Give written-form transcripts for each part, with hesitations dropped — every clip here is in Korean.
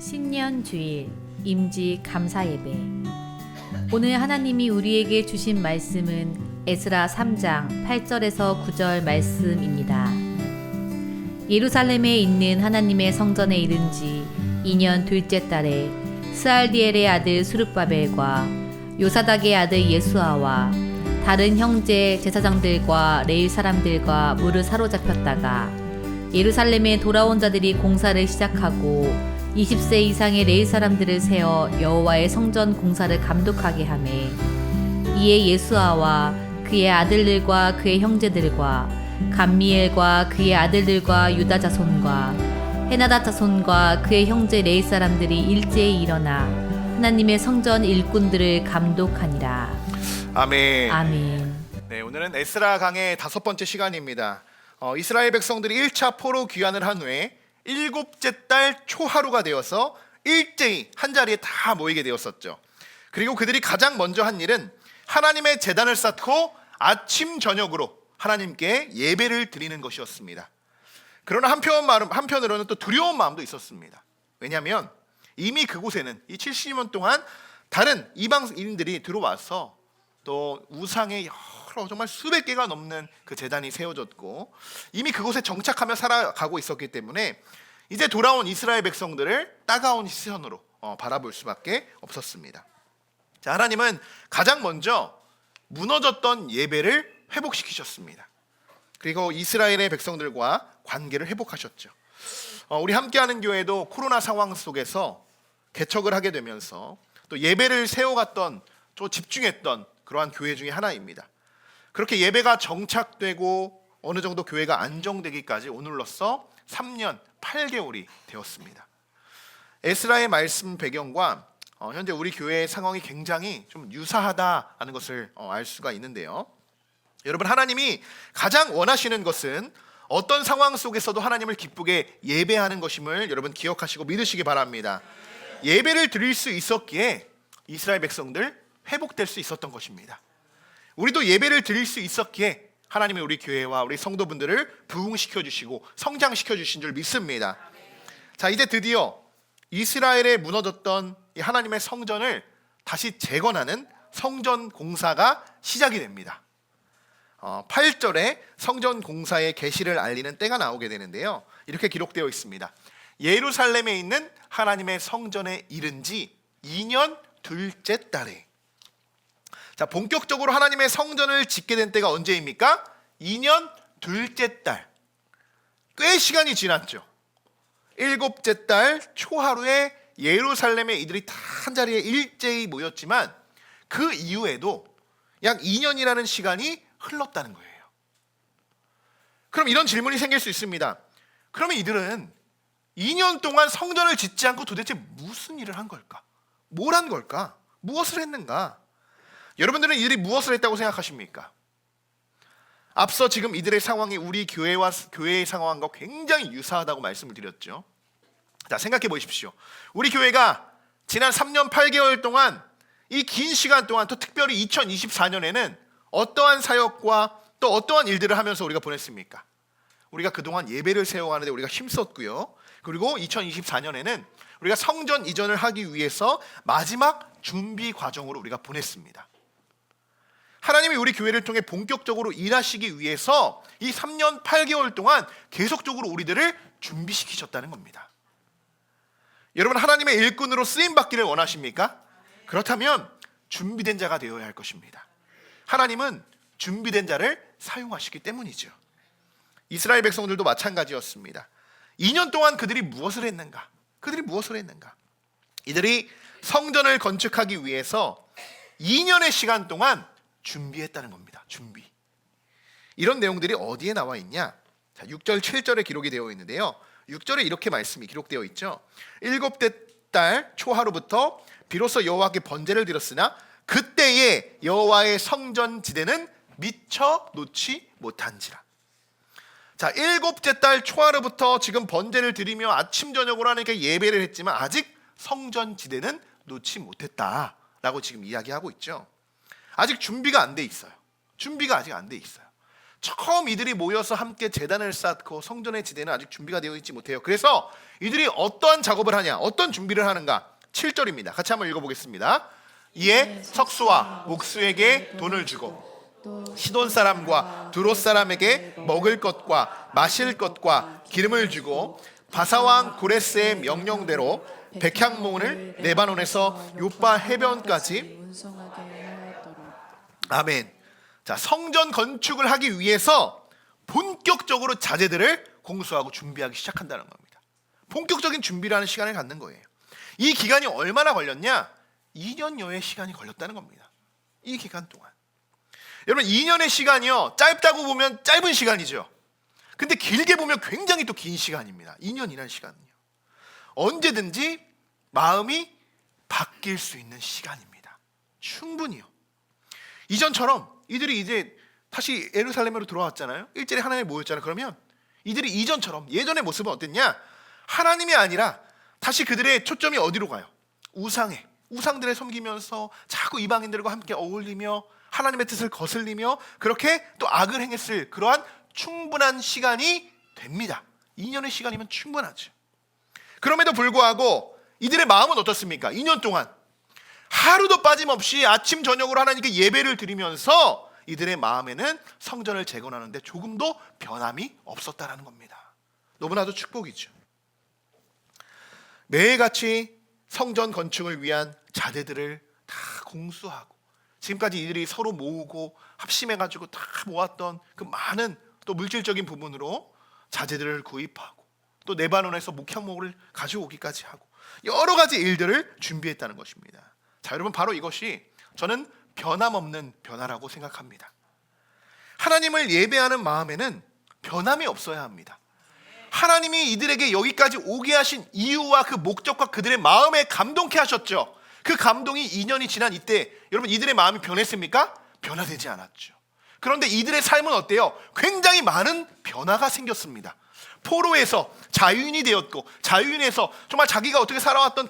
신년 주일 임지 감사 예배. 오늘 하나님이 우리에게 주신 말씀은 에스라 3장 8절에서 9절 말씀입니다. 예루살렘에 있는 하나님의 성전에 이른 지 2년 둘째 달에 스알디엘의 아들 수룹바벨과 요사닥의 아들 예수아와 다른 형제 제사장들과 레위 사람들과 물을 사로잡혔다가 예루살렘에 돌아온 자들이 공사를 시작하고 20세 이상의 레위 사람들을 세워 여호와의 성전 공사를 감독하게 하매, 이에 예수아와 그의 아들들과 그의 형제들과 감미엘과 그의 아들들과 유다 자손과 헤나다 자손과 그의 형제 레위 사람들이 일제히 일어나 하나님의 성전 일꾼들을 감독하니라. 아멘. 아멘. 네, 오늘은 에스라 강의 5번째 시간입니다. 이스라엘 백성들이 1차 포로 귀환을 한 후에 7째 달 초하루가 되어서 일제히 한자리에 다 모이게 되었었죠. 그리고 그들이 가장 먼저 한 일은 하나님의 제단을 쌓고 아침 저녁으로 하나님께 예배를 드리는 것이었습니다. 그러나 한편으로는 또 두려운 마음도 있었습니다. 왜냐하면 이미 그곳에는 이 70년 동안 다른 이방인들이 들어와서 또 우상의 여러 정말 수백 개가 넘는 그 제단이 세워졌고 이미 그곳에 정착하며 살아가고 있었기 때문에 이제 돌아온 이스라엘 백성들을 따가운 시선으로 바라볼 수밖에 없었습니다. 자, 하나님은 가장 먼저 무너졌던 예배를 회복시키셨습니다. 그리고 이스라엘의 백성들과 관계를 회복하셨죠. 우리 함께하는 교회도 코로나 상황 속에서 개척을 하게 되면서 또 예배를 세워갔던 또 집중했던 그러한 교회 중에 하나입니다. 그렇게 예배가 정착되고 어느 정도 교회가 안정되기까지 오늘로써 3년 8개월이 되었습니다. 에스라의 말씀 배경과 현재 우리 교회의 상황이 굉장히 좀 유사하다는 것을 알 수가 있는데요. 여러분, 하나님이 가장 원하시는 것은 어떤 상황 속에서도 하나님을 기쁘게 예배하는 것임을 여러분 기억하시고 믿으시기 바랍니다. 예배를 드릴 수 있었기에 이스라엘 백성들 회복될 수 있었던 것입니다. 우리도 예배를 드릴 수 있었기에 하나님이 우리 교회와 우리 성도분들을 부흥시켜 주시고 성장시켜 주신 줄 믿습니다. 자, 이제 드디어 이스라엘에 무너졌던 이 하나님의 성전을 다시 재건하는 성전 공사가 시작이 됩니다. 8절에 성전 공사의 개시를 알리는 때가 나오게 되는데요. 이렇게 기록되어 있습니다. 예루살렘에 있는 하나님의 성전에 이른 지 2년 둘째 달에. 자, 본격적으로 하나님의 성전을 짓게 된 때가 언제입니까? 2년 둘째 달. 꽤 시간이 지났죠. 7째 달 초하루에 예루살렘에 이들이 다 한자리에 일제히 모였지만 그 이후에도 약 2년이라는 시간이 흘렀다는 거예요. 그럼 이런 질문이 생길 수 있습니다. 그러면 이들은 2년 동안 성전을 짓지 않고 도대체 무슨 일을 한 걸까? 뭘 한 걸까? 무엇을 했는가? 여러분들은 이들이 무엇을 했다고 생각하십니까? 앞서 지금 이들의 상황이 우리 교회와 교회의 상황과 굉장히 유사하다고 말씀을 드렸죠. 자, 생각해 보십시오. 우리 교회가 지난 3년 8개월 동안 이 긴 시간 동안 또 특별히 2024년에는 어떠한 사역과 또 어떠한 일들을 하면서 우리가 보냈습니까? 우리가 그동안 예배를 세워가는데 우리가 힘썼고요. 그리고 2024년에는 우리가 성전 이전을 하기 위해서 마지막 준비 과정으로 우리가 보냈습니다. 하나님이 우리 교회를 통해 본격적으로 일하시기 위해서 이 3년 8개월 동안 계속적으로 우리들을 준비시키셨다는 겁니다. 여러분, 하나님의 일꾼으로 쓰임받기를 원하십니까? 그렇다면 준비된 자가 되어야 할 것입니다. 하나님은 준비된 자를 사용하시기 때문이죠. 이스라엘 백성들도 마찬가지였습니다. 2년 동안 그들이 무엇을 했는가? 이들이 성전을 건축하기 위해서 2년의 시간 동안 준비했다는 겁니다. 준비. 이런 내용들이 어디에 나와 있냐? 자, 6절 7절에 기록이 되어 있는데요. 6절에 이렇게 말씀이 기록되어 있죠. 7째 달 초하루부터 비로소 여호와께 번제를 드렸으나 그때에 여호와의 성전 지대는 미처 놓지 못한지라. 자, 7째 달 초하루부터 지금 번제를 드리며 아침 저녁으로 하나님께 예배를 했지만 아직 성전 지대는 놓지 못했다라고 지금 이야기하고 있죠. 아직 준비가 안 돼 있어요. 준비가 아직 안 돼 있어요. 처음 이들이 모여서 함께 제단을 쌓고 성전의 지대는 아직 준비가 되어 있지 못해요. 그래서 이들이 어떠한 작업을 하냐, 어떤 준비를 하는가. 7절입니다. 같이 한번 읽어보겠습니다. 이에 석수와 목수에게 돈을 주고 시돈 사람과 두롯 사람에게 먹을 것과 마실 것과 기름을 주고 바사왕 고레스의 명령대로 백향목을 레바논에서 요파 해변까지 아멘. 자, 성전 건축을 하기 위해서 본격적으로 자재들을 공수하고 준비하기 시작한다는 겁니다. 본격적인 준비를 하는 시간을 갖는 거예요. 이 기간이 얼마나 걸렸냐? 2년여의 시간이 걸렸다는 겁니다. 이 기간 동안. 여러분 2년의 시간이요, 짧다고 보면 짧은 시간이죠. 근데 길게 보면 굉장히 또 긴 시간입니다. 2년이라는 시간은요, 언제든지 마음이 바뀔 수 있는 시간입니다. 충분히요. 이전처럼 이들이 이제 다시 예루살렘으로 돌아왔잖아요. 일제히 하나님에 모였잖아요. 그러면 이들이 이전처럼 예전의 모습은 어땠냐? 하나님이 아니라 다시 그들의 초점이 어디로 가요? 우상들을 섬기면서 자꾸 이방인들과 함께 어울리며 하나님의 뜻을 거슬리며 그렇게 또 악을 행했을 그러한 충분한 시간이 됩니다. 2년의 시간이면 충분하죠. 그럼에도 불구하고 이들의 마음은 어떻습니까? 2년 동안 하루도 빠짐없이 아침 저녁으로 하나님께 예배를 드리면서 이들의 마음에는 성전을 재건하는데 조금도 변함이 없었다라는 겁니다. 너무나도 축복이죠. 매일같이 성전 건축을 위한 자재들을 다 공수하고 지금까지 이들이 서로 모으고 합심해가지고 다 모았던 그 많은 또 물질적인 부분으로 자재들을 구입하고 또 레바논에서 목향목을 가져오기까지 하고 여러 가지 일들을 준비했다는 것입니다. 자, 여러분, 바로 이것이 저는 변함없는 변화라고 생각합니다. 하나님을 예배하는 마음에는 변함이 없어야 합니다. 하나님이 이들에게 여기까지 오게 하신 이유와 그 목적과 그들의 마음에 감동케 하셨죠. 그 감동이 2년이 지난 이때 여러분 이들의 마음이 변했습니까? 변화되지 않았죠. 그런데 이들의 삶은 어때요? 굉장히 많은 변화가 생겼습니다. 포로에서 자유인이 되었고 자유인에서 정말 자기가 어떻게 살아왔던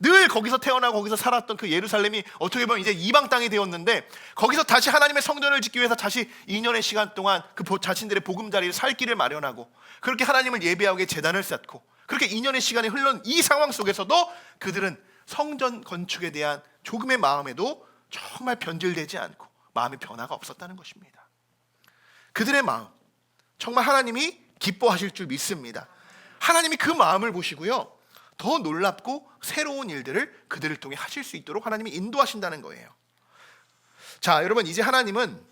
늘 거기서 태어나고 거기서 살았던 그 예루살렘이 어떻게 보면 이제 이방 땅이 되었는데 거기서 다시 하나님의 성전을 짓기 위해서 다시 2년의 시간 동안 그 자신들의 보금자리를 살 길을 마련하고 그렇게 하나님을 예배하게 제단을 쌓고 그렇게 2년의 시간이 흘러온 이 상황 속에서도 그들은 성전 건축에 대한 조금의 마음에도 정말 변질되지 않고 마음의 변화가 없었다는 것입니다. 그들의 마음 정말 하나님이 기뻐하실 줄 믿습니다. 하나님이 그 마음을 보시고요, 더 놀랍고 새로운 일들을 그들을 통해 하실 수 있도록 하나님이 인도하신다는 거예요. 자, 여러분, 이제 하나님은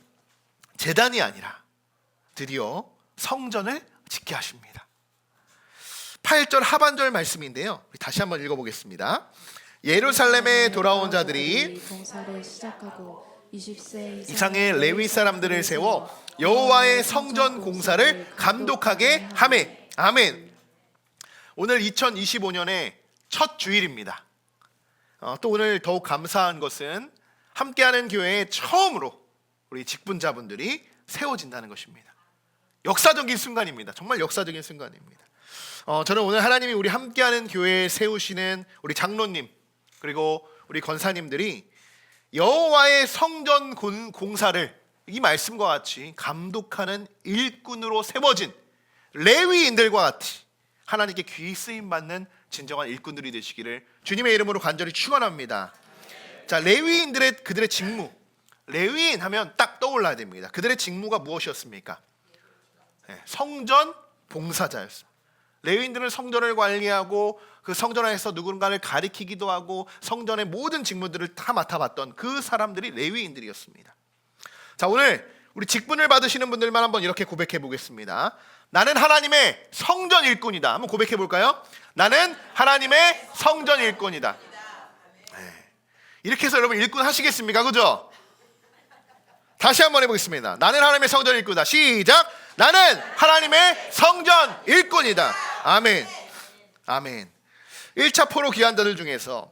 제단이 아니라 드디어 성전을 짓게 하십니다. 8절 하반절 말씀인데요, 다시 한번 읽어보겠습니다. 예루살렘에 돌아온 자들이 봉사를 시작하고 20세 이상의 레위 사람들을 세워 여호와의 성전 공사를 감독하게 하매. 아멘. 오늘 2025년의 첫 주일입니다. 또 오늘 더욱 감사한 것은 함께하는 교회에 처음으로 우리 직분자분들이 세워진다는 것입니다. 역사적인 순간입니다. 정말 역사적인 순간입니다. 저는 오늘 하나님이 우리 함께하는 교회에 세우시는 우리 장로님 그리고 우리 권사님들이 여호와의 성전 공사를 이 말씀과 같이 감독하는 일꾼으로 세워진 레위인들과 같이 하나님께 귀히 쓰임받는 진정한 일꾼들이 되시기를 주님의 이름으로 간절히 축원합니다. 자, 레위인들의 그들의 직무, 레위인 하면 딱 떠올라야 됩니다. 그들의 직무가 무엇이었습니까? 성전 봉사자였습니다. 레위인들은 성전을 관리하고 그 성전 안에서 누군가를 가리키기도 하고 성전의 모든 직무들을 다 맡아봤던 그 사람들이 레위인들이었습니다. 자, 오늘 우리 직분을 받으시는 분들만 한번 이렇게 고백해 보겠습니다. 나는 하나님의 성전 일꾼이다. 한번 고백해 볼까요? 나는 하나님의 성전 일꾼이다. 이렇게 해서 여러분 일꾼 하시겠습니까? 그죠? 다시 한번 해보겠습니다. 나는 하나님의 성전 일꾼이다. 시작! 나는 하나님의 성전 일꾼이다. 아멘. 아멘. 1차 포로 귀환자들 중에서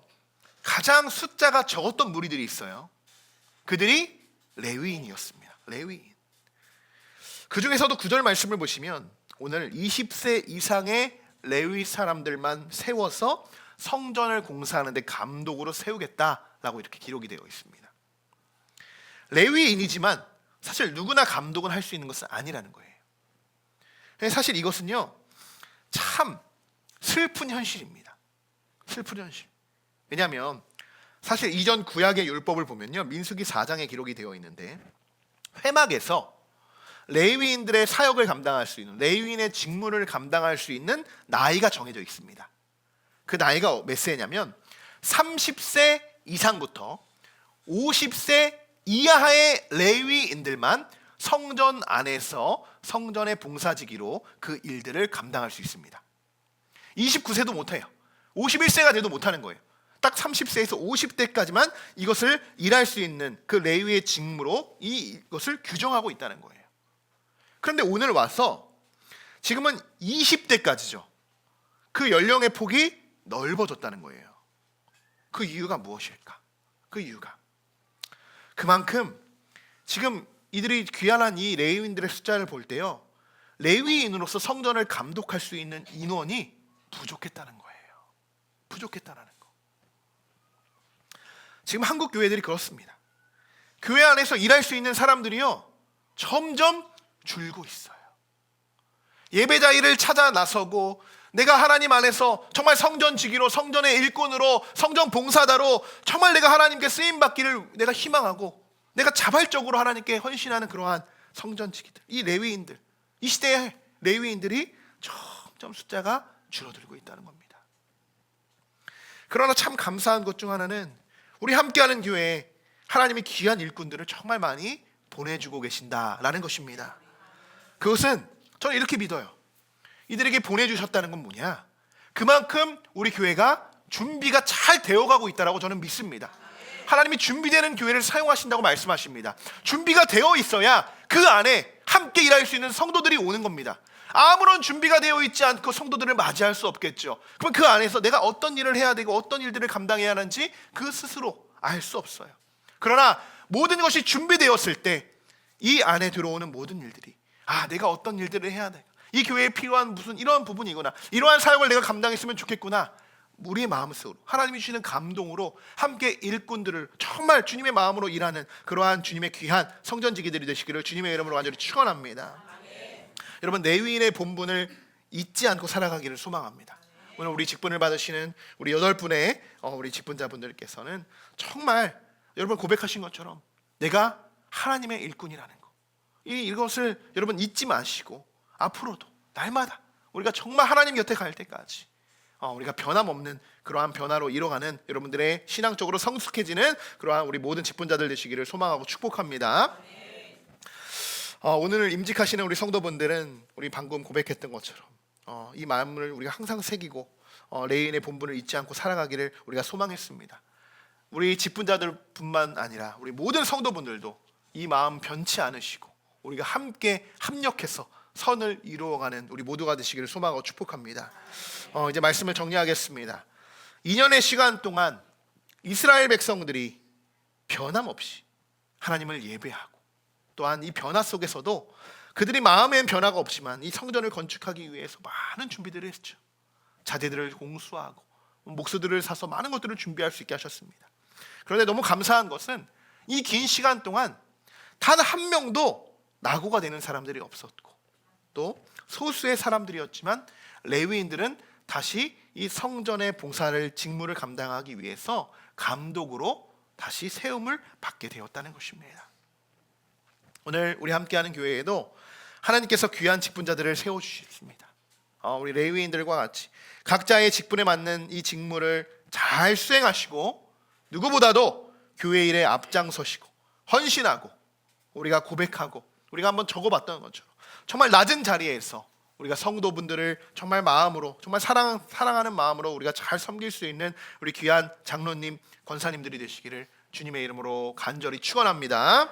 가장 숫자가 적었던 무리들이 있어요. 그들이 레위인이었습니다. 레위인. 그 중에서도 9절 말씀을 보시면 오늘 20세 이상의 레위 사람들만 세워서 성전을 공사하는데 감독으로 세우겠다라고 이렇게 기록이 되어 있습니다. 레위인이지만 사실 누구나 감독은 할 수 있는 것은 아니라는 거예요. 사실 이것은요 참 슬픈 현실입니다. 슬픈 현실. 왜냐하면 사실 이전 구약의 율법을 보면요 민수기 4장에 기록이 되어 있는데 회막에서 레위인들의 사역을 감당할 수 있는, 레위인의 직무를 감당할 수 있는 나이가 정해져 있습니다. 그 나이가 몇 세냐면 30세 이상부터 50세 이하의 레위인들만 성전 안에서 성전의 봉사지기로 그 일들을 감당할 수 있습니다. 29세도 못해요. 51세가 돼도 못하는 거예요. 딱 30세에서 50대까지만 이것을 일할 수 있는 그 레위의 직무로 이것을 규정하고 있다는 거예요. 그런데 오늘 와서 지금은 20대까지죠. 그 연령의 폭이 넓어졌다는 거예요. 그 이유가 무엇일까? 그 이유가 그만큼 지금 이들이 귀환한 이 레위인들의 숫자를 볼 때요 레위인으로서 성전을 감독할 수 있는 인원이 부족했다는 거예요. 부족했다는 거. 지금 한국 교회들이 그렇습니다. 교회 안에서 일할 수 있는 사람들이요 점점 줄고 있어요. 예배자 일을 찾아 나서고 내가 하나님 안에서 정말 성전지기로, 성전의 일꾼으로, 성전 봉사자로 정말 내가 하나님께 쓰임받기를 내가 희망하고 내가 자발적으로 하나님께 헌신하는 그러한 성전지기들, 이 레위인들, 이 시대의 레위인들이 점점 숫자가 줄어들고 있다는 겁니다. 그러나 참 감사한 것 중 하나는 우리 함께하는 교회에 하나님의 귀한 일꾼들을 정말 많이 보내주고 계신다라는 것입니다. 그것은 저는 이렇게 믿어요. 이들에게 보내주셨다는 건 뭐냐? 그만큼 우리 교회가 준비가 잘 되어가고 있다고 저는 믿습니다. 하나님이 준비되는 교회를 사용하신다고 말씀하십니다. 준비가 되어 있어야 그 안에 함께 일할 수 있는 성도들이 오는 겁니다. 아무런 준비가 되어 있지 않고 성도들을 맞이할 수 없겠죠. 그럼 그 안에서 내가 어떤 일을 해야 되고 어떤 일들을 감당해야 하는지 그 스스로 알 수 없어요. 그러나 모든 것이 준비되었을 때 이 안에 들어오는 모든 일들이 내가 어떤 일들을 해야 돼, 이 교회에 필요한 무슨 이러한 부분이구나, 이러한 사역을 내가 감당했으면 좋겠구나, 우리의 마음속으로 하나님이 주시는 감동으로 함께 일꾼들을 정말 주님의 마음으로 일하는 그러한 주님의 귀한 성전지기들이 되시기를 주님의 이름으로 완전히 축원합니다. 여러분 레위인의 본분을 잊지 않고 살아가기를 소망합니다. 오늘 우리 직분을 받으시는 우리 8분의 우리 직분자분들께서는 정말 여러분 고백하신 것처럼 내가 하나님의 일꾼이라는 거, 이것을 여러분 잊지 마시고 앞으로도 날마다 우리가 정말 하나님 곁에 갈 때까지 우리가 변함없는 그러한 변화로 이뤄가는 여러분들의 신앙적으로 성숙해지는 그러한 우리 모든 직분자들 되시기를 소망하고 축복합니다. 오늘 임직하시는 우리 성도분들은 우리 방금 고백했던 것처럼 이 마음을 우리가 항상 새기고 레위인의 본분을 잊지 않고 살아가기를 우리가 소망했습니다. 우리 직분자들뿐만 아니라 우리 모든 성도분들도 이 마음 변치 않으시고 우리가 함께 합력해서 선을 이루어가는 우리 모두가 되시기를 소망하고 축복합니다. 이제 말씀을 정리하겠습니다. 2년의 시간 동안 이스라엘 백성들이 변함없이 하나님을 예배하고 또한 이 변화 속에서도 그들이 마음엔 변화가 없지만 이 성전을 건축하기 위해서 많은 준비들을 했죠. 자재들을 공수하고 목수들을 사서 많은 것들을 준비할 수 있게 하셨습니다. 그런데 너무 감사한 것은 이 긴 시간 동안 단 한 명도 낙오가 되는 사람들이 없었고 또 소수의 사람들이었지만 레위인들은 다시 이 성전의 봉사를 직무를 감당하기 위해서 감독으로 다시 세움을 받게 되었다는 것입니다. 오늘 우리 함께하는 교회에도 하나님께서 귀한 직분자들을 세워주셨습니다. 우리 레위인들과 같이 각자의 직분에 맞는 이 직무를 잘 수행하시고 누구보다도 교회 일에 앞장서시고 헌신하고 우리가 고백하고 우리가 한번 적어봤던 것처럼 정말 낮은 자리에서 우리가 성도분들을 정말 마음으로 정말 사랑하는 마음으로 우리가 잘 섬길 수 있는 우리 귀한 장로님 권사님들이 되시기를 주님의 이름으로 간절히 축원합니다.